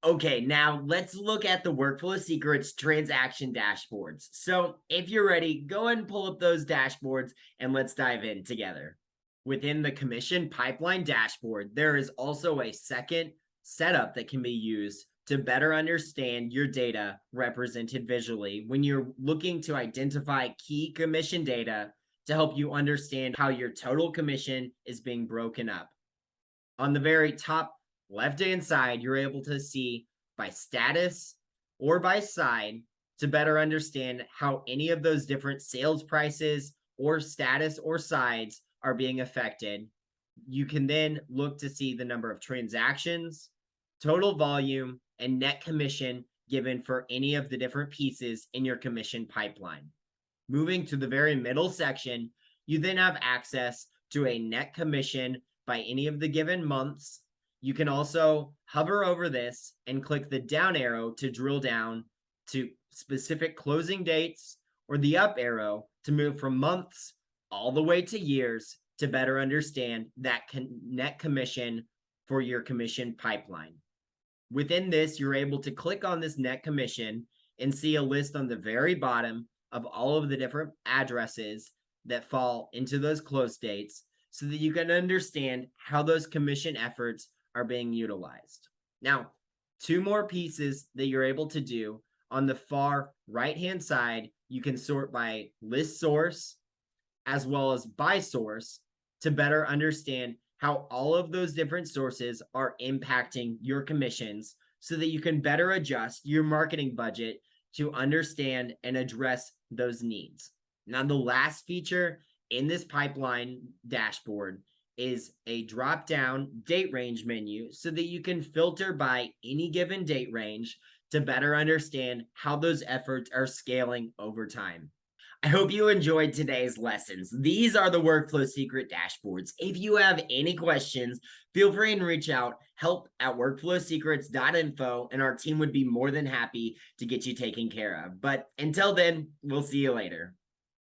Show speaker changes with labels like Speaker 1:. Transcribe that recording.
Speaker 1: Okay, now let's look at the Workflow Secrets transaction dashboards. So if you're ready, go ahead and pull up those dashboards and let's dive in together. Within the commission pipeline dashboard, there is also a second setup that can be used to better understand your data represented visually when you're looking to identify key commission data to help you understand how your total commission is being broken up. On the very top left-hand side, you're able to see by status or by side to better understand how any of those different sales prices or status or sides are being affected. You can then look to see the number of transactions, total volume, and net commission given for any of the different pieces in your commission pipeline. Moving to the very middle section, you then have access to a net commission by any of the given months. You can also hover over this and click the down arrow to drill down to specific closing dates, or the up arrow to move from months all the way to years to better understand that net commission for your commission pipeline. Within this, you're able to click on this net commission and see a list on the very bottom of all of the different addresses that fall into those close dates so that you can understand how those commission efforts are being utilized. Now, two more pieces that you're able to do on the far right-hand side, you can sort by list source as well as by source to better understand how all of those different sources are impacting your commissions so that you can better adjust your marketing budget to understand and address those needs. Now, the last feature in this pipeline dashboard is a drop-down date range menu so that you can filter by any given date range to better understand how those efforts are scaling over time. I hope you enjoyed today's lessons. These are the Workflow Secret dashboards. If you have any questions, feel free and reach out, help@workflowsecrets.info, and our team would be more than happy to get you taken care of. But until then, we'll see you later.